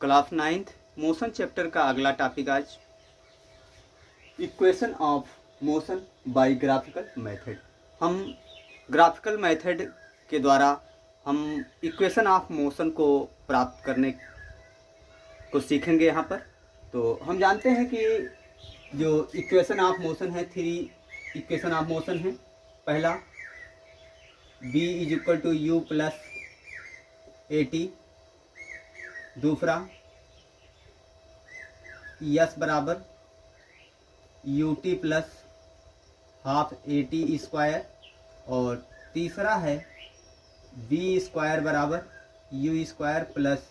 Class 9th motion chapter का अगला topic आज equation of motion by graphical method. हम ग्राफिकल मेथड के द्वारा हम इक्वेशन ऑफ मोशन को प्राप्त करने को सीखेंगे यहाँ पर। तो हम जानते हैं कि जो इक्वेशन ऑफ मोशन है, 3 इक्वेशन ऑफ मोशन है। पहला v is equal to u plus a t, दूसरा यस बराबर u t plus half a t square, और तीसरा है बी स्क्वायर बराबर यू स्क्वायर प्लस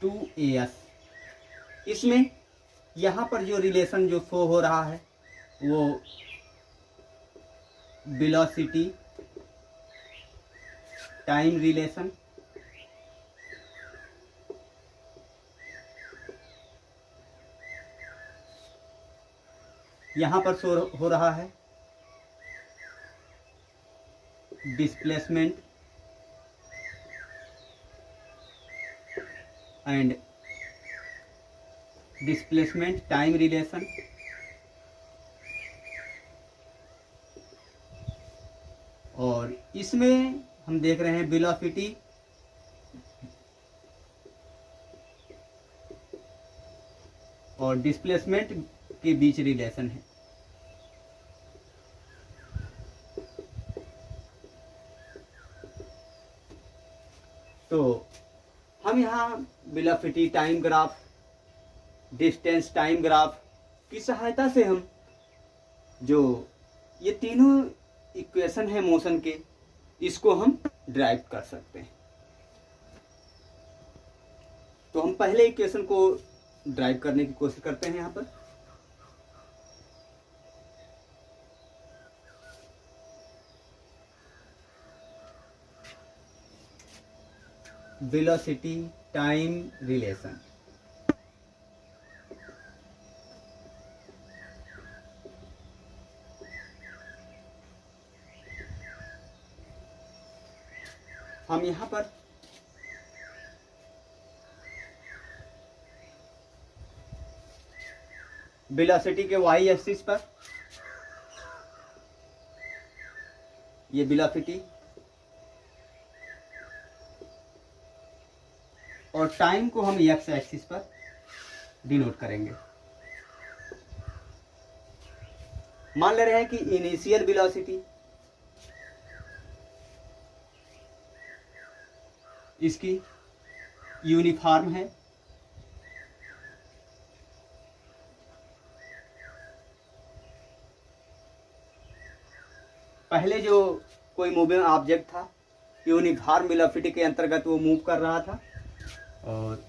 2as। इसमें यहाँ पर जो रिलेशन जो शो हो रहा है वो वेलोसिटी टाइम रिलेशन, यहाँ पर शो हो रहा है displacement and displacement time relation, और इसमें हम देख रहे हैं वेलोसिटी और डिस्प्लेसमेंट के बीच रिलेशन है। तो हम यहाँ velocity time graph, distance time graph की सहायता से हम जो ये तीनों इक्वेशन है मोशन के, इसको हम ड्राइव कर सकते हैं। तो हम पहले इक्वेशन को ड्राइव करने की कोशिश करते हैं। यहाँ पर वेलोसिटी टाइम रिलेशन, हम यहाँ पर वेलोसिटी के वाई एक्सिस पर ये वेलोसिटी और टाइम को हम एक्स एक्सिस पर डिनोट करेंगे। मान ले रहे हैं कि इनिशियल वेलोसिटी इसकी यूनिफॉर्म है, पहले जो कोई मूविंग ऑब्जेक्ट था यूनिफॉर्म वेलोसिटी के अंतर्गत वो मूव कर रहा था, और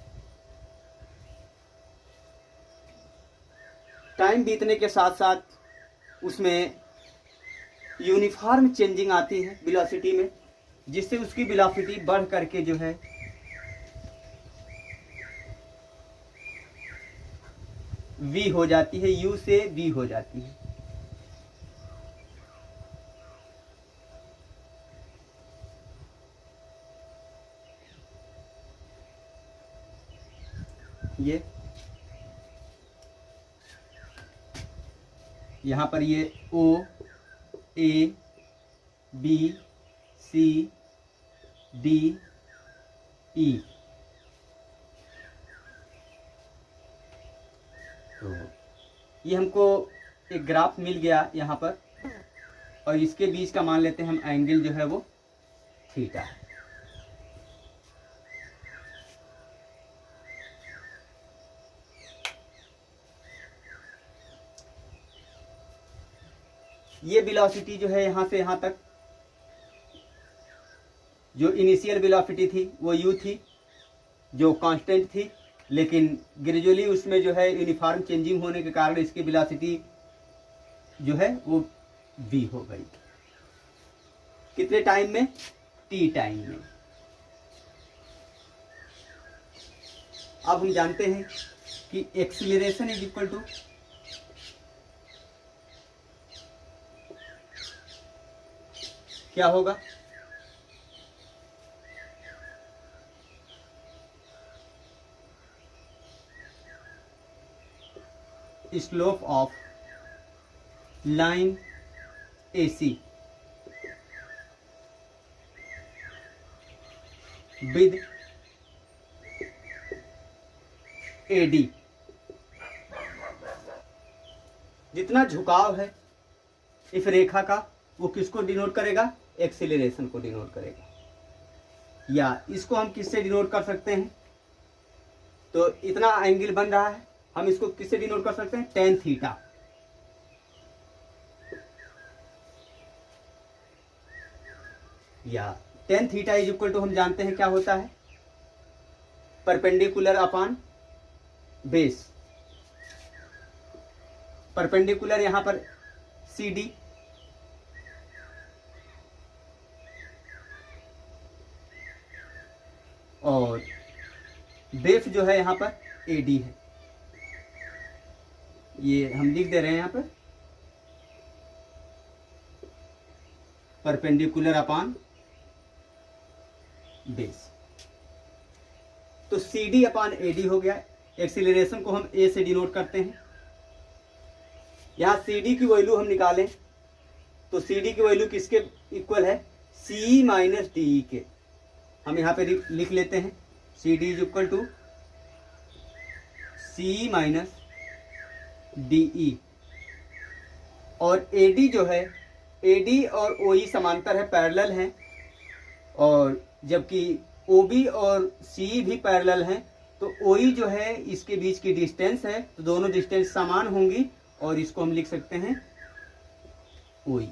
टाइम बीतने के साथ साथ उसमें यूनिफॉर्म चेंजिंग आती है वेलोसिटी में, जिससे उसकी वेलोसिटी बढ़ करके जो है v हो जाती है, u से v हो जाती है। ये यहाँ पर ये O A B C D E, तो ये हमको एक ग्राफ मिल गया यहाँ पर, और इसके बीच का मान लेते हैं हम एंगल जो है वो थीटा है। ये वेलोसिटी जो है यहाँ से यहाँ तक जो इनिशियल वेलोसिटी थी वो u थी, जो कांस्टेंट थी, लेकिन ग्रेजुअली उसमें जो है यूनिफॉर्म चेंजिंग होने के कारण इसकी वेलोसिटी जो है वो v हो गई। कितने टाइम में? t टाइम में। अब हम जानते हैं कि एक्सीलरेशन इज इक्वल टू क्या होगा? Slope of line AC with AD। जितना झुकाव है इस रेखा का वो किसको डिनोट करेगा? एक्सीलरेशन को डिनोट करेगा। या इसको हम किससे डिनोट कर सकते हैं? तो इतना एंगल बन रहा है, हम इसको किससे डिनोट कर सकते हैं? tan theta. या tan theta is equal to हम जानते हैं क्या होता है? Perpendicular upon base. परपेंडिकुलर यहां पर CD और बेस जो है यहां पर AD है। ये हम लिख दे रहे हैं यहां पर परपेंडिकुलर अपॉन बेस। तो CD अपॉन AD हो गया। एक्सीलरेशन को हम A से डिनोट करते हैं। यहां CD की वैल्यू हम निकालें तो CD की वैल्यू किसके इक्वल है? C माइनस DE के। हम यहाँ पे लिख लेते हैं CD is equal to C minus DE। और AD जो है, AD और OE समांतर है, पैरेलल हैं, और जबकि OB और CE भी पैरेलल हैं। तो OE जो है इसके बीच की डिस्टेंस है, तो दोनों डिस्टेंस समान होंगी और इसको हम लिख सकते हैं OE।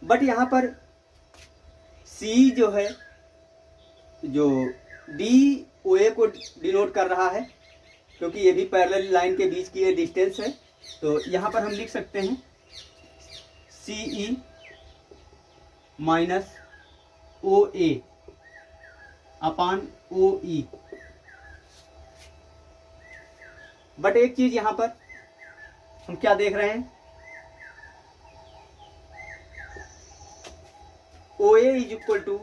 बट यहाँ पर C जो है, जो DOA को डिनोट कर रहा है, क्योंकि ये भी पैरेलल लाइन के बीच की ये डिस्टेंस है। तो यहाँ पर हम लिख सकते हैं CE minus OA upon OE। But एक चीज यहाँ पर हम क्या देख रहे हैं? OA is equal to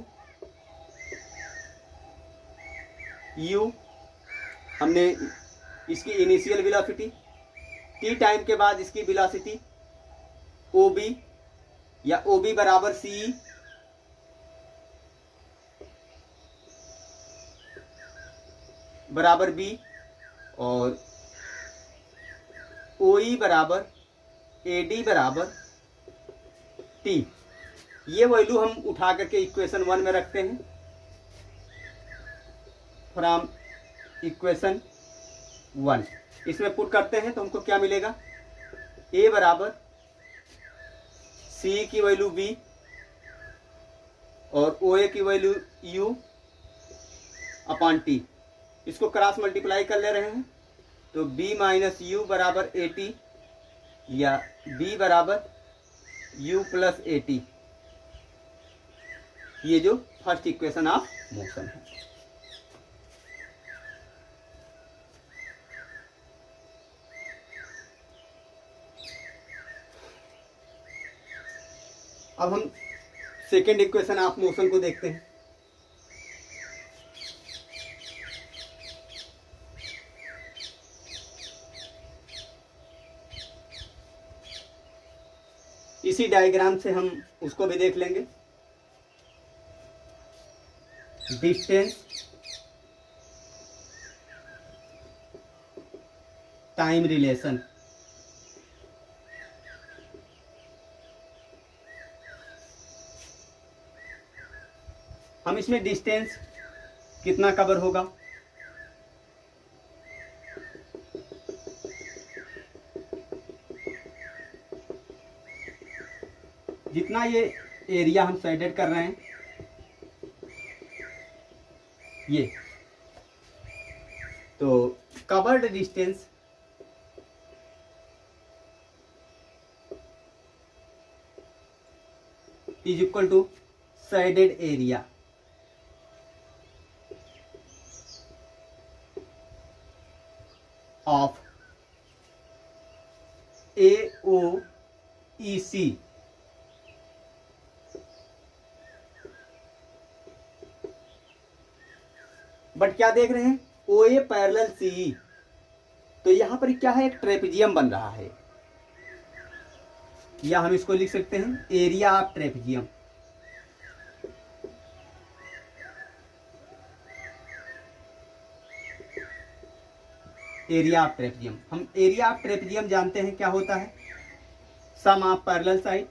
U। हमने इसकी इनिशियल वेलोसिटी, T टाइम के बाद इसकी वेलोसिटी OB या OB बराबर CE बराबर B और OE बराबर AD बराबर T। ये वैल्यू हम उठा करके इक्वेशन 1 में रखते हैं। फ्रॉम इक्वेशन 1 इसमें पुट करते हैं तो हमको क्या मिलेगा? A बराबर C की वैल्यू B और OA की वैल्यू U अपॉन T। इसको क्रॉस मल्टीप्लाई कर ले रहे हैं तो B माइनस U बराबर AT या B बराबर U प्लस AT। ये जो फर्स्ट इक्वेशन ऑफ मोशन है। अब हम सेकेंड इक्वेशन ऑफ मोशन को देखते हैं। इसी डायग्राम से हम उसको भी देख लेंगे। Distance time relation. हम इसमें डिस्टेंस कितना कवर होगा? जितना ये एरिया हम शेडेड कर रहे हैं, ये तो covered distance is equal to shaded area of AOEC but क्या देख रहे हैं? OA पैरेलल CE तो यहाँ पर क्या है, एक ट्रेपेजियम बन रहा है, या हम इसको लिख सकते हैं area of trapezium. Area of trapezium, हम एरिया ऑफ ट्रेपेजियम जानते हैं क्या होता है, sum of parallel side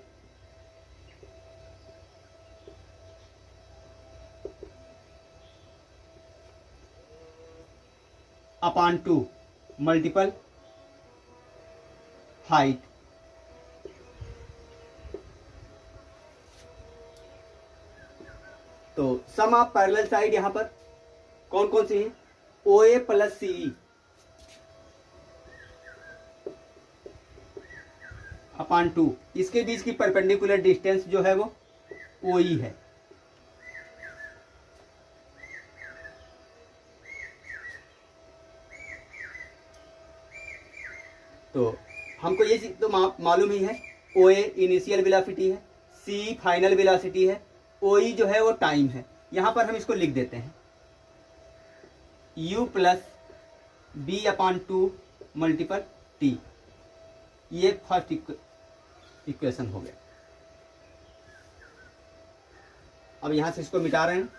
upon 2 multiple height. तो सम ऑफ पैरेलल साइड यहां पर कौन कौन सी है, OA प्लस CE अपॉन 2, इसके बीच की परपेंडिकुलर डिस्टेंस जो है वो OE है। तो हमको ये चीज तो मालूम ही है, OA इनिशियल वेलोसिटी है, CE फाइनल वेलोसिटी है, OE जो है वो टाइम है। यहां पर हम इसको लिख देते हैं U plus B upon 2 multiple T। ये फर्स्ट इक्वेशन हो गया। अब यहां से इसको मिटा रहे हैं।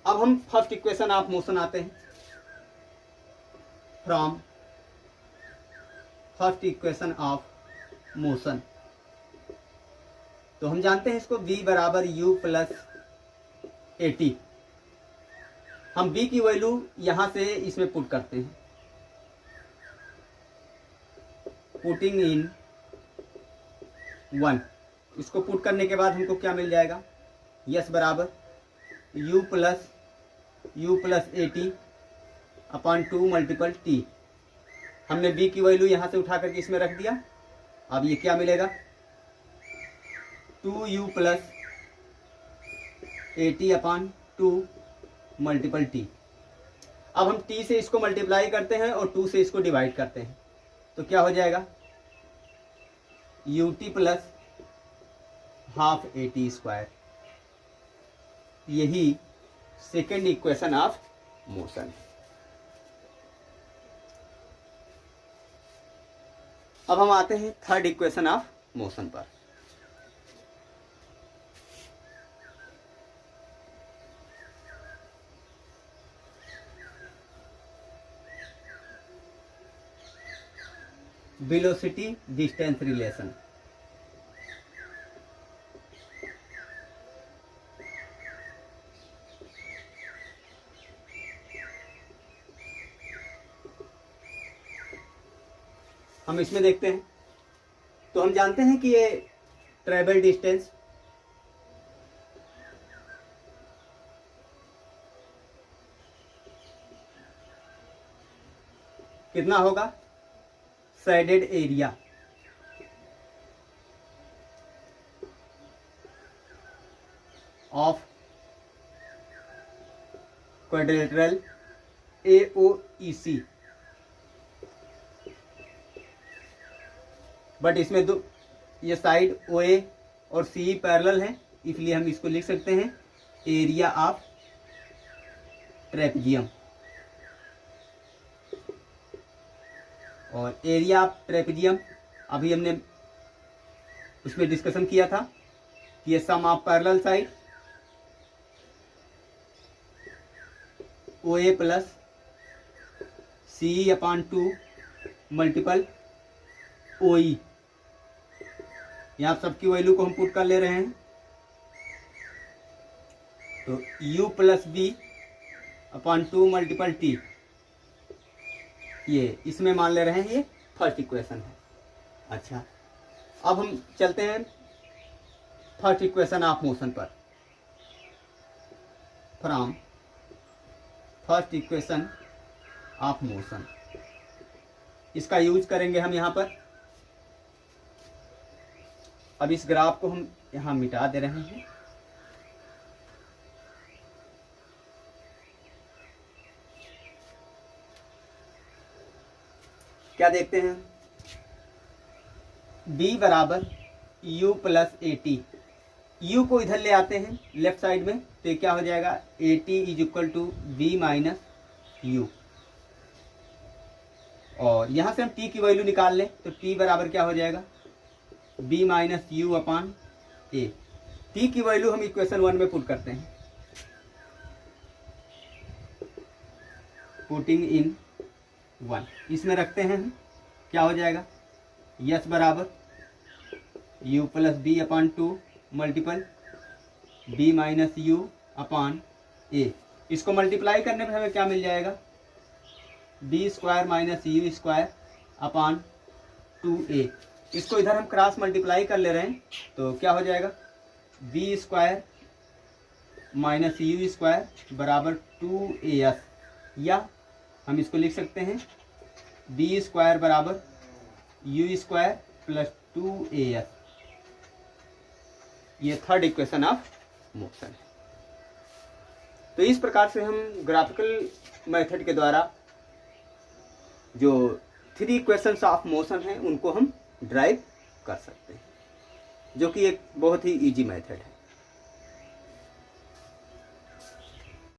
अब हम फर्स्ट इक्वेशन ऑफ मोशन आते हैं। From first equation of motion, तो हम जानते हैं इसको V बराबर U प्लस AT। हम B की वैल्यू यहां से इसमें पुट करते हैं, पुटिंग इन 1। इसको पुट करने के बाद हमको क्या मिल जाएगा, यस बराबर U plus AT upon 2 multiple T। हमने B की वैल्यू यहां से उठा करके इसमें रख दिया। अब ये क्या मिलेगा, 2U plus AT upon 2 multiple T। अब हम T से इसको मल्टीप्लाई करते हैं और 2 से इसको डिवाइड करते हैं, तो क्या हो जाएगा, UT plus half AT square. यही सेकेंड इक्वेशन ऑफ मोशन। अब हम आते हैं थर्ड इक्वेशन ऑफ मोशन पर। Velocity distance relation. हम इसमें देखते हैं, तो हम जानते हैं कि ये ट्रैवल डिस्टेंस कितना होगा, shaded area of quadrilateral AOEC। But इसमें दो, ये साइड OA और CE पैरेलल है, इसलिए हम इसको लिख सकते हैं एरिया ऑफ ट्रेपेजियम। और एरिया ऑफ ट्रेपेजियम अभी हमने उसमें डिस्कशन किया था कि ये sum of parallel side OA plus CE upon 2 multiple OE। यहाँ सबकी वैल्यू को हम पुट कर ले रहे हैं, तो U plus B upon 2 multiple T, ये इसमें मान ले रहे हैं, ये फर्स्ट इक्वेशन है। अच्छा, अब हम चलते हैं फर्स्ट इक्वेशन ऑफ मोशन पर। From first equation of motion, इसका यूज करेंगे हम यहाँ पर। अब इस ग्राफ को हम यहाँ मिटा दे रहे हैं। क्या देखते हैं, B बराबर U प्लस AT। u को इधर ले आते हैं लेफ्ट साइड में, तो ये क्या हो जाएगा, at is equal to v minus u. और यहाँ से हम t की वैल्यू निकाल लें तो t बराबर क्या हो जाएगा, b minus u upon a। t की वैल्यू हम इक्वेशन 1 में पुट करते हैं, पुटिंग इन 1, इसमें रखते हैं हम, क्या हो जाएगा, यस बराबर u plus b upon 2 multiple b minus u upon a। इसको मल्टीप्लाई करने पर हमें क्या मिल जाएगा, b square minus u square upon 2a। इसको इधर हम क्रॉस मल्टीप्लाई कर ले रहे हैं, तो क्या हो जाएगा, b square minus u square बराबर 2as, या हम इसको लिख सकते हैं b स्क्वायर बराबर यू स्क्वायर प्लस 2as। ये थर्ड इक्वेशन ऑफ मोशन है। तो इस प्रकार से हम ग्राफिकल मेथड के द्वारा जो 3 इक्वेशंस ऑफ मोशन हैं उनको हम ड्राइव कर सकते हैं, जो कि एक बहुत ही इजी मेथड है।